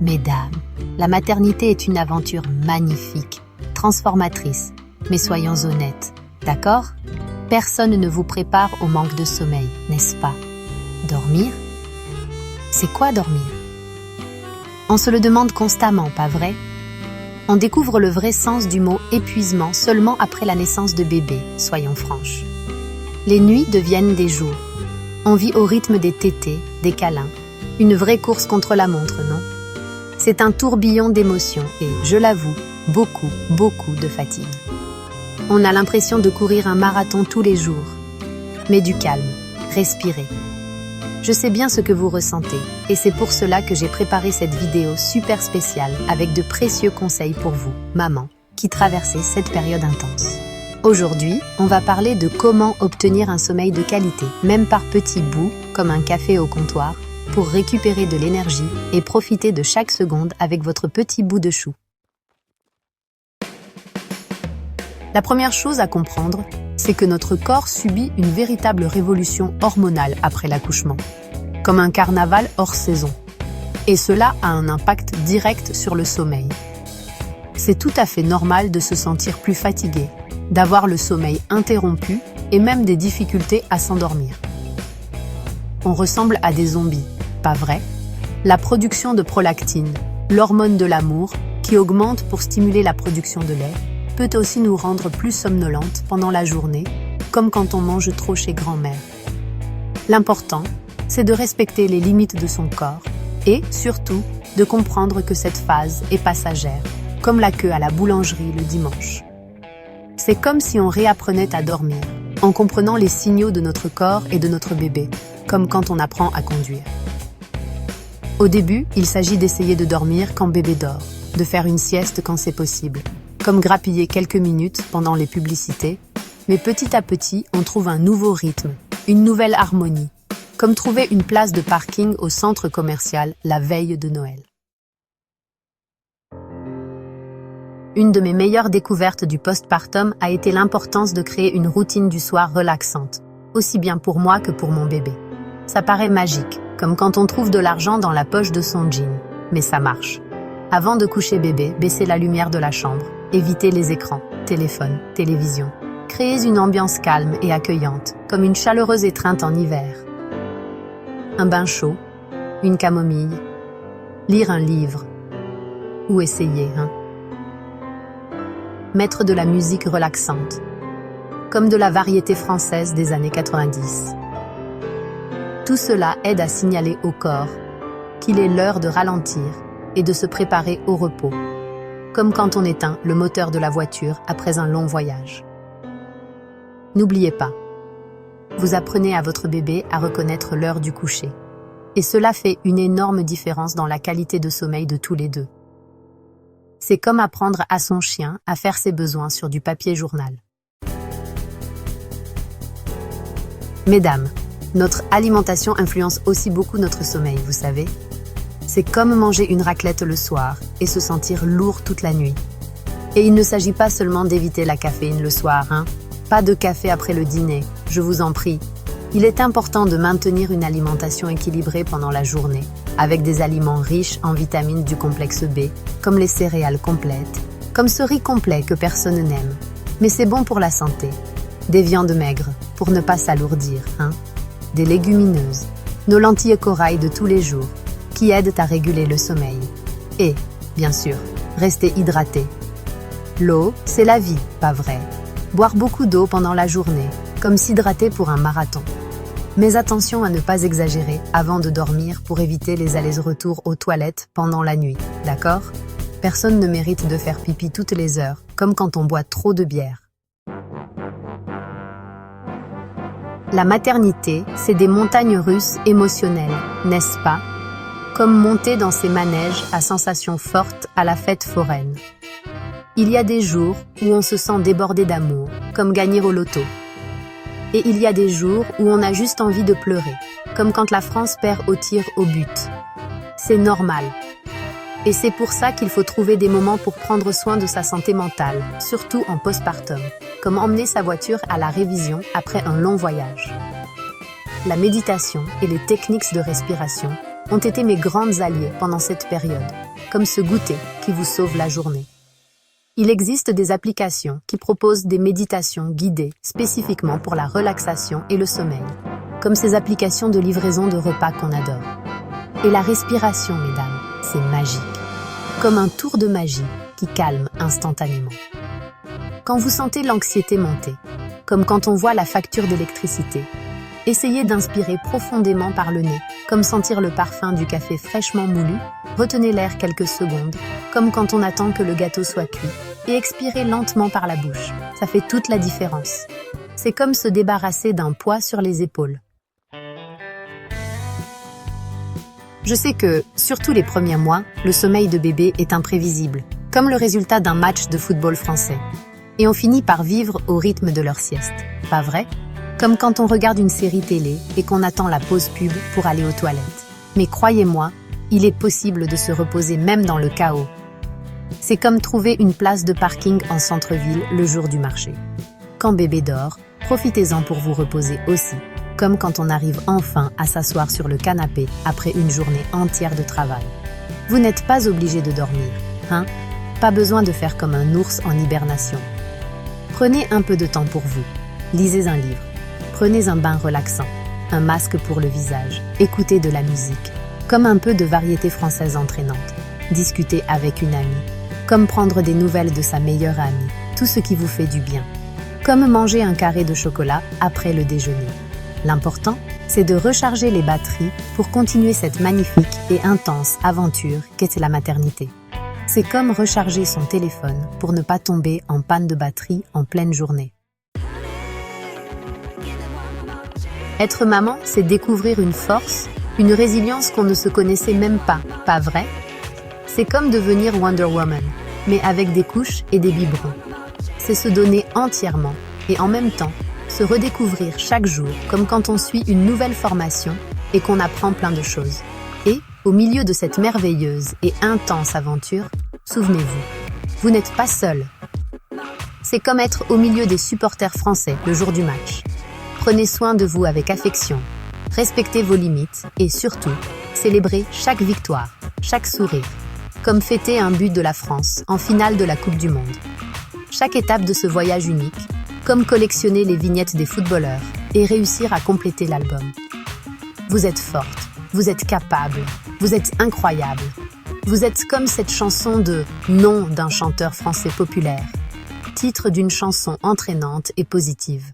Mesdames, la maternité est une aventure magnifique, transformatrice, mais soyons honnêtes, d'accord? Personne ne vous prépare au manque de sommeil, n'est-ce pas? Dormir? C'est quoi dormir? On se le demande constamment, pas vrai? On découvre le vrai sens du mot épuisement seulement après la naissance de bébé, soyons franches. Les nuits deviennent des jours. On vit au rythme des tétés, des câlins. Une vraie course contre la montre, non? C'est un tourbillon d'émotions et, je l'avoue, beaucoup de fatigue. On a l'impression de courir un marathon tous les jours. Mais du calme, respirez. Je sais bien ce que vous ressentez et c'est pour cela que j'ai préparé cette vidéo super spéciale avec de précieux conseils pour vous, maman, qui traversez cette période intense. Aujourd'hui, on va parler de comment obtenir un sommeil de qualité, même par petits bouts, comme un café au comptoir, pour récupérer de l'énergie et profiter de chaque seconde avec votre petit bout de chou. La première chose à comprendre, c'est que notre corps subit une véritable révolution hormonale après l'accouchement, comme un carnaval hors saison. Et cela a un impact direct sur le sommeil. C'est tout à fait normal de se sentir plus fatigué, d'avoir le sommeil interrompu et même des difficultés à s'endormir. On ressemble à des zombies, pas vrai? La production de prolactine, l'hormone de l'amour, qui augmente pour stimuler la production de lait, peut aussi nous rendre plus somnolentes pendant la journée, comme quand on mange trop chez grand-mère. L'important, c'est de respecter les limites de son corps et, surtout, de comprendre que cette phase est passagère, comme la queue à la boulangerie le dimanche. C'est comme si on réapprenait à dormir, en comprenant les signaux de notre corps et de notre bébé, comme quand on apprend à conduire. Au début, il s'agit d'essayer de dormir quand bébé dort, de faire une sieste quand c'est possible, comme grappiller quelques minutes pendant les publicités, mais petit à petit, on trouve un nouveau rythme, une nouvelle harmonie, comme trouver une place de parking au centre commercial la veille de Noël. Une de mes meilleures découvertes du postpartum a été l'importance de créer une routine du soir relaxante, aussi bien pour moi que pour mon bébé. Ça paraît magique, comme quand on trouve de l'argent dans la poche de son jean, mais ça marche. Avant de coucher bébé, baissez la lumière de la chambre, évitez les écrans, téléphone, télévision. Créez une ambiance calme et accueillante, comme une chaleureuse étreinte en hiver. Un bain chaud, une camomille, lire un livre, ou essayer, Mettre de la musique relaxante, comme de la variété française des années 90. Tout cela aide à signaler au corps qu'il est l'heure de ralentir et de se préparer au repos, comme quand on éteint le moteur de la voiture après un long voyage. N'oubliez pas, vous apprenez à votre bébé à reconnaître l'heure du coucher, et cela fait une énorme différence dans la qualité de sommeil de tous les deux. C'est comme apprendre à son chien à faire ses besoins sur du papier journal. Mesdames, notre alimentation influence aussi beaucoup notre sommeil, vous savez. C'est comme manger une raclette le soir et se sentir lourd toute la nuit. Et il ne s'agit pas seulement d'éviter la caféine le soir, Pas de café après le dîner, je vous en prie. Il est important de maintenir une alimentation équilibrée pendant la journée, avec des aliments riches en vitamines du complexe B, comme les céréales complètes, comme ce riz complet que personne n'aime. Mais c'est bon pour la santé. Des viandes maigres, pour ne pas s'alourdir, Des légumineuses, nos lentilles corail de tous les jours, qui aident à réguler le sommeil. Et, bien sûr, restez hydraté. L'eau, c'est la vie, pas vrai? Boire beaucoup d'eau pendant la journée, comme s'hydrater pour un marathon. Mais attention à ne pas exagérer avant de dormir pour éviter les allers-retours aux toilettes pendant la nuit, d'accord? Personne ne mérite de faire pipi toutes les heures, comme quand on boit trop de bière. La maternité, c'est des montagnes russes émotionnelles, n'est-ce pas? Comme monter dans ces manèges à sensations fortes à la fête foraine. Il y a des jours où on se sent débordé d'amour, comme gagner au loto. Et il y a des jours où on a juste envie de pleurer, comme quand la France perd au tir au but. C'est normal. Et c'est pour ça qu'il faut trouver des moments pour prendre soin de sa santé mentale, surtout en postpartum, comme emmener sa voiture à la révision après un long voyage. La méditation et les techniques de respiration ont été mes grandes alliées pendant cette période, comme ce goûter qui vous sauve la journée. Il existe des applications qui proposent des méditations guidées spécifiquement pour la relaxation et le sommeil, comme ces applications de livraison de repas qu'on adore. Et la respiration, mesdames, c'est magique, comme un tour de magie qui calme instantanément. Quand vous sentez l'anxiété monter, comme quand on voit la facture d'électricité, essayez d'inspirer profondément par le nez, comme sentir le parfum du café fraîchement moulu, retenez l'air quelques secondes, comme quand on attend que le gâteau soit cuit, et expirez lentement par la bouche. Ça fait toute la différence. C'est comme se débarrasser d'un poids sur les épaules. Je sais que, surtout les premiers mois, le sommeil de bébé est imprévisible, comme le résultat d'un match de football français. Et on finit par vivre au rythme de leur sieste. Pas vrai ? Comme quand on regarde une série télé et qu'on attend la pause pub pour aller aux toilettes. Mais croyez-moi, il est possible de se reposer même dans le chaos. C'est comme trouver une place de parking en centre-ville le jour du marché. Quand bébé dort, profitez-en pour vous reposer aussi, comme quand on arrive enfin à s'asseoir sur le canapé après une journée entière de travail. Vous n'êtes pas obligé de dormir, hein ? Pas besoin de faire comme un ours en hibernation. Prenez un peu de temps pour vous. Lisez un livre. Prenez un bain relaxant, un masque pour le visage, écoutez de la musique, comme un peu de variété française entraînante. Discutez avec une amie, comme prendre des nouvelles de sa meilleure amie, tout ce qui vous fait du bien. Comme manger un carré de chocolat après le déjeuner. L'important, c'est de recharger les batteries pour continuer cette magnifique et intense aventure qu'est la maternité. C'est comme recharger son téléphone pour ne pas tomber en panne de batterie en pleine journée. Être maman, c'est découvrir une force, une résilience qu'on ne se connaissait même pas vrai ? C'est comme devenir Wonder Woman, mais avec des couches et des biberons. C'est se donner entièrement et en même temps, se redécouvrir chaque jour comme quand on suit une nouvelle formation et qu'on apprend plein de choses. Et, au milieu de cette merveilleuse et intense aventure, souvenez-vous, vous n'êtes pas seul. C'est comme être au milieu des supporters français le jour du match. Prenez soin de vous avec affection, respectez vos limites et surtout, célébrez chaque victoire, chaque sourire, comme fêter un but de la France en finale de la Coupe du Monde. Chaque étape de ce voyage unique, comme collectionner les vignettes des footballeurs et réussir à compléter l'album. Vous êtes forte, vous êtes capable, vous êtes incroyable. Vous êtes comme cette chanson de « Non » d'un chanteur français populaire, titre d'une chanson entraînante et positive.